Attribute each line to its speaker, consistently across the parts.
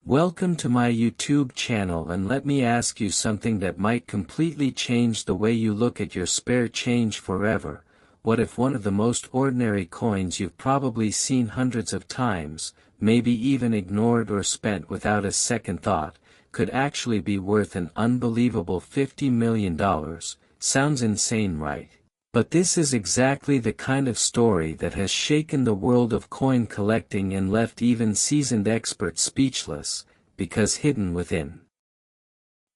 Speaker 1: Welcome to my YouTube channel, and let me ask you something that might completely change the way you look at your spare change forever. What if one of the most ordinary coins you've probably seen hundreds of times, maybe even ignored or spent without a second thought, could actually be worth an unbelievable $50 million? Sounds insane, right? But this is exactly the kind of story that has shaken the world of coin collecting and left even seasoned experts speechless, because hidden within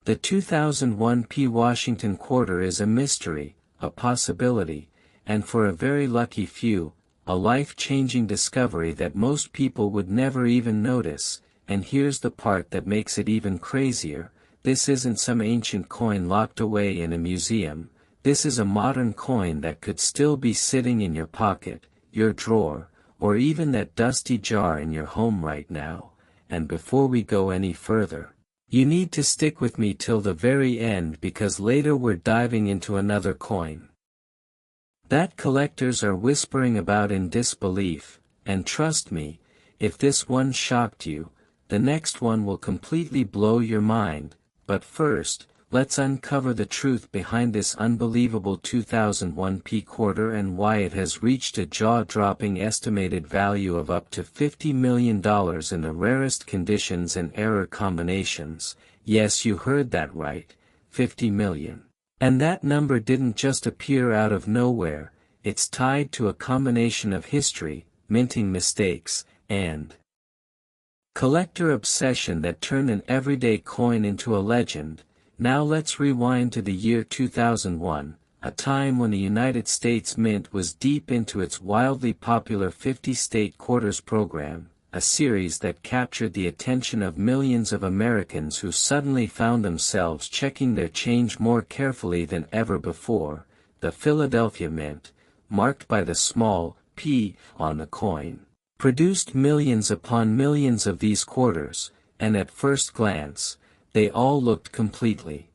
Speaker 1: the 2001 Washington quarter is a mystery, a possibility, and for a very lucky few, a life-changing discovery that most people would never even notice. And here's the part that makes it even crazier: this isn't some ancient coin locked away in a museum. This is a modern coin that could still be sitting in your pocket, your drawer, or even that dusty jar in your home right now. And before we go any further, you need to stick with me till the very end, because later we're diving into another coin that collectors are whispering about in disbelief. And trust me, if this one shocked you, the next one will completely blow your mind. But first, let's uncover the truth behind this unbelievable 2001 quarter and why it has reached a jaw-dropping estimated value of up to $50 million in the rarest conditions and error combinations. Yes, you heard that right, 50 million. And that number didn't just appear out of nowhere. It's tied to a combination of history, minting mistakes, and collector obsession that turned an everyday coin into a legend. Now let's rewind to the year 2001, a time when the United States Mint was deep into its wildly popular 50-state quarters program, a series that captured the attention of millions of Americans who suddenly found themselves checking their change more carefully than ever before. The Philadelphia Mint, marked by the small p on the coin, produced millions upon millions of these quarters, and at first glance, they all looked completely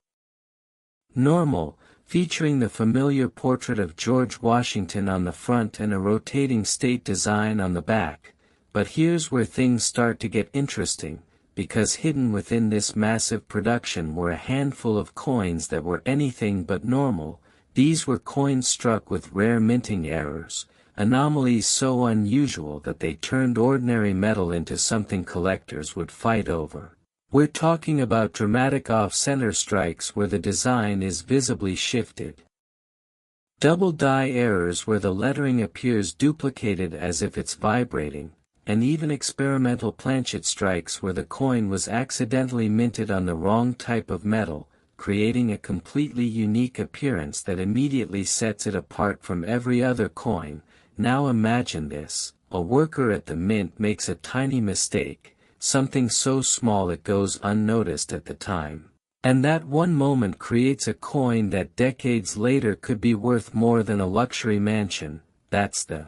Speaker 1: normal, featuring the familiar portrait of George Washington on the front and a rotating state design on the back. But here's where things start to get interesting, because hidden within this massive production were a handful of coins that were anything but normal. These were coins struck with rare minting errors, anomalies so unusual that they turned ordinary metal into something collectors would fight over. We're talking about dramatic off-center strikes where the design is visibly shifted, double die errors where the lettering appears duplicated as if it's vibrating, and even experimental planchet strikes where the coin was accidentally minted on the wrong type of metal, creating a completely unique appearance that immediately sets it apart from every other coin. Now imagine this: a worker at the mint makes a tiny mistake, something so small it goes unnoticed at the time. And that one moment creates a coin that decades later could be worth more than a luxury mansion. That's the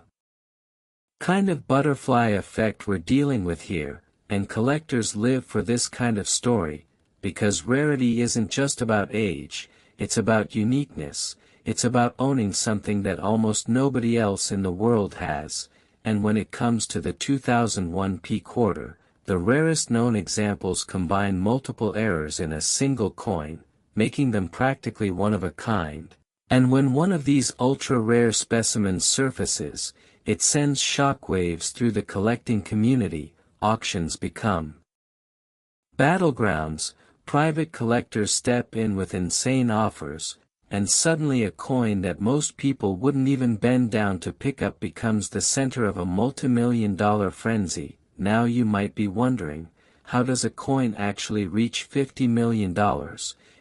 Speaker 1: kind of butterfly effect we're dealing with here, and collectors live for this kind of story, because rarity isn't just about age, it's about uniqueness, it's about owning something that almost nobody else in the world has. And when it comes to the 2001 quarter, the rarest known examples combine multiple errors in a single coin, making them practically one of a kind. And when one of these ultra-rare specimens surfaces, it sends shockwaves through the collecting community. Auctions become battlegrounds, private collectors step in with insane offers, and suddenly a coin that most people wouldn't even bend down to pick up becomes the center of a multi-million-dollar frenzy. Now you might be wondering, how does a coin actually reach $50 million?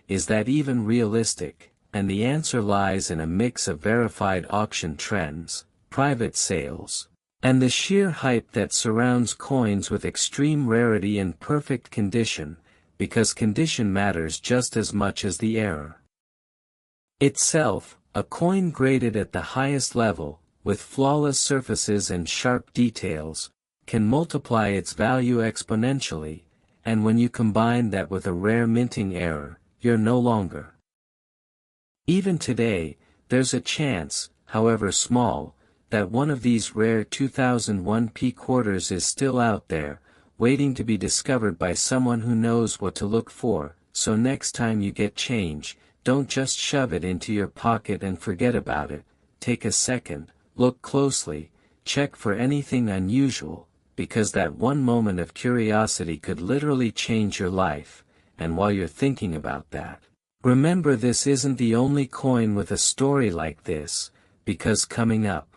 Speaker 1: Is that even realistic? And the answer lies in a mix of verified auction trends, private sales, and the sheer hype that surrounds coins with extreme rarity and perfect condition, because condition matters just as much as the error itself. A coin graded at the highest level, with flawless surfaces and sharp details, can multiply its value exponentially, and when you combine that with a rare minting error, you're no longer. Even today, there's a chance, however small, that one of these rare 2001 quarters is still out there, waiting to be discovered by someone who knows what to look for. So next time you get change, don't just shove it into your pocket and forget about it. Take a second, look closely, check for anything unusual, because that one moment of curiosity could literally change your life. And while you're thinking about that, remember this isn't the only coin with a story like this, because coming up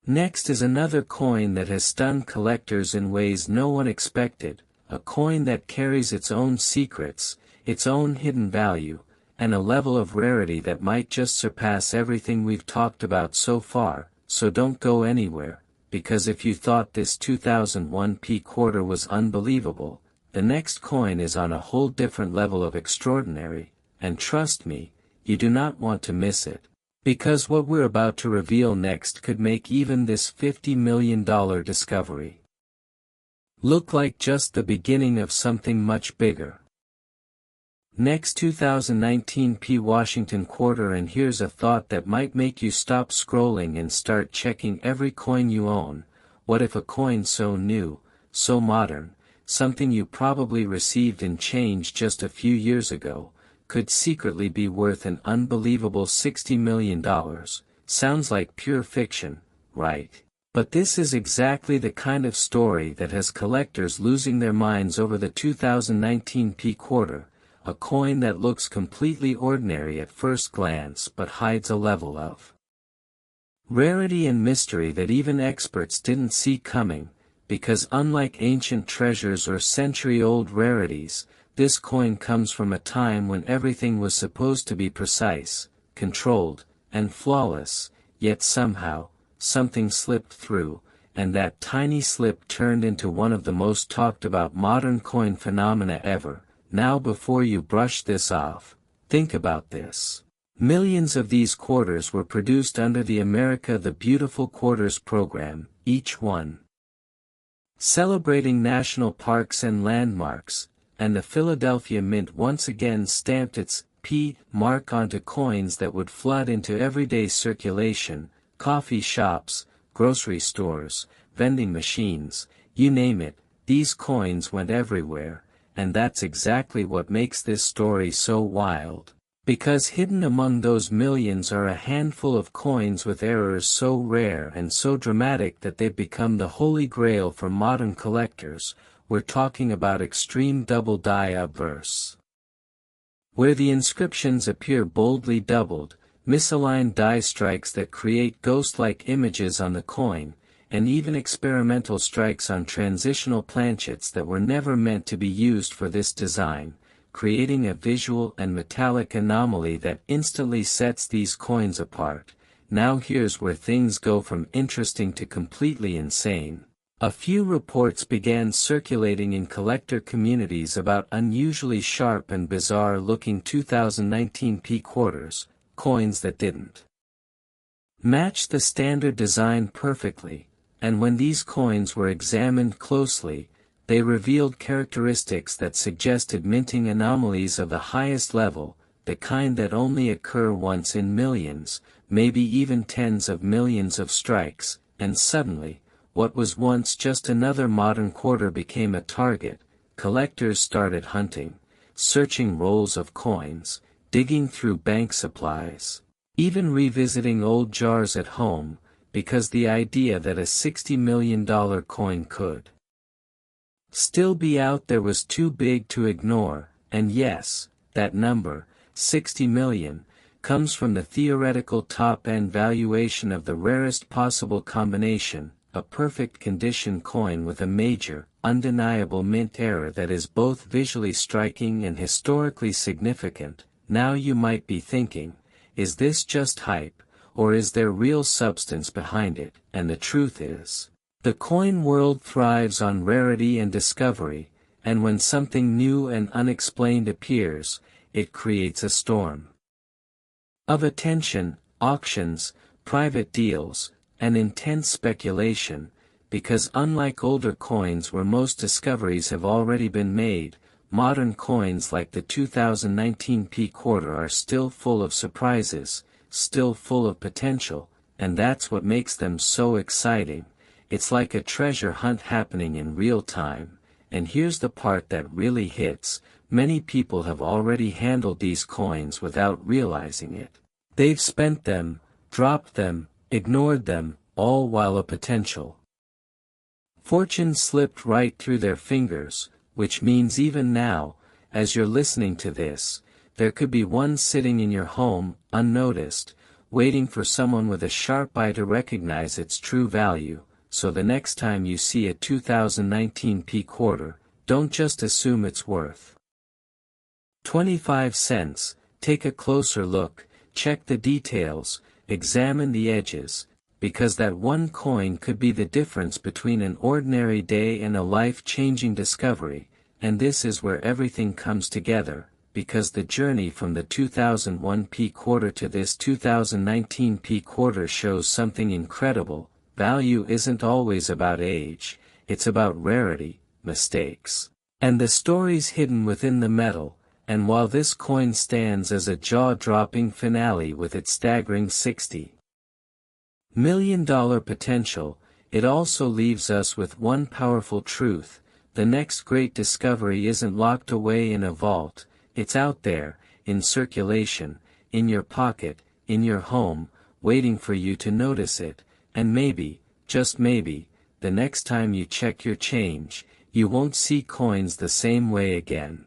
Speaker 1: next is another coin that has stunned collectors in ways no one expected, a coin that carries its own secrets, its own hidden value, and a level of rarity that might just surpass everything we've talked about so far. So don't go anywhere, because if you thought this 2001 P quarter was unbelievable, the next coin is on a whole different level of extraordinary, and trust me, you do not want to miss it. Because what we're about to reveal next could make even this $50 million discovery look like just the beginning of something much bigger. Next, 2019 P Washington quarter, and here's a thought that might make you stop scrolling and start checking every coin you own. What if a coin so new, so modern, something you probably received in change just a few years ago, could secretly be worth an unbelievable $60 million? Sounds like pure fiction, right? But this is exactly the kind of story that has collectors losing their minds over the 2019 P quarter, a coin that looks completely ordinary at first glance but hides a level of rarity and mystery that even experts didn't see coming, because unlike ancient treasures or century-old rarities, this coin comes from a time when everything was supposed to be precise, controlled, and flawless, yet somehow, something slipped through, and that tiny slip turned into one of the most talked about modern coin phenomena ever. Now before you brush this off, think about this. Millions of these quarters were produced under the America the Beautiful Quarters program, each one celebrating national parks and landmarks, and the Philadelphia Mint once again stamped its P mark onto coins that would flood into everyday circulation, coffee shops, grocery stores, vending machines, you name it, these coins went everywhere, and that's exactly what makes this story so wild. Because hidden among those millions are a handful of coins with errors so rare and so dramatic that they've become the holy grail for modern collectors. We're talking about extreme double die obverse, where the inscriptions appear boldly doubled, misaligned die strikes that create ghost-like images on the coin, and even experimental strikes on transitional planchets that were never meant to be used for this design, creating a visual and metallic anomaly that instantly sets these coins apart. Now here's where things go from interesting to completely insane. A few reports began circulating in collector communities about unusually sharp and bizarre-looking 2019 P quarters, coins that didn't match the standard design perfectly, and when these coins were examined closely, they revealed characteristics that suggested minting anomalies of the highest level, the kind that only occur once in millions, maybe even tens of millions of strikes, and suddenly, what was once just another modern quarter became a target. Collectors started hunting, searching rolls of coins, digging through bank supplies, even revisiting old jars at home, because the idea that a $60 million coin could still be out there was too big to ignore. And yes, that number, 60 million, comes from the theoretical top-end valuation of the rarest possible combination, a perfect condition coin with a major, undeniable mint error that is both visually striking and historically significant. Now you might be thinking, is this just hype, or is there real substance behind it? And the truth is, the coin world thrives on rarity and discovery, and when something new and unexplained appears, it creates a storm of attention, auctions, private deals, and intense speculation, because unlike older coins where most discoveries have already been made, modern coins like the 2019 P quarter are still full of surprises, still full of potential, and that's what makes them so exciting. it's like a treasure hunt happening in real time, and here's the part that really hits: many people have already handled these coins without realizing it. They've spent them, dropped them, ignored them, all while a potential fortune slipped right through their fingers, which means even now, as you're listening to this, there could be one sitting in your home, unnoticed, waiting for someone with a sharp eye to recognize its true value. So the next time you see a 2019 P quarter, don't just assume it's worth 25 cents, take a closer look, check the details, examine the edges, because that one coin could be the difference between an ordinary day and a life-changing discovery. And this is where everything comes together, because the journey from the 2001 P quarter to this 2019 P quarter shows something incredible. Value isn't always about age, it's about rarity, mistakes, and the stories hidden within the metal. And while this coin stands as a jaw-dropping finale with its staggering $60 million potential, it also leaves us with one powerful truth: the next great discovery isn't locked away in a vault, it's out there, in circulation, in your pocket, in your home, waiting for you to notice it. And maybe, just maybe, the next time you check your change, you won't see coins the same way again.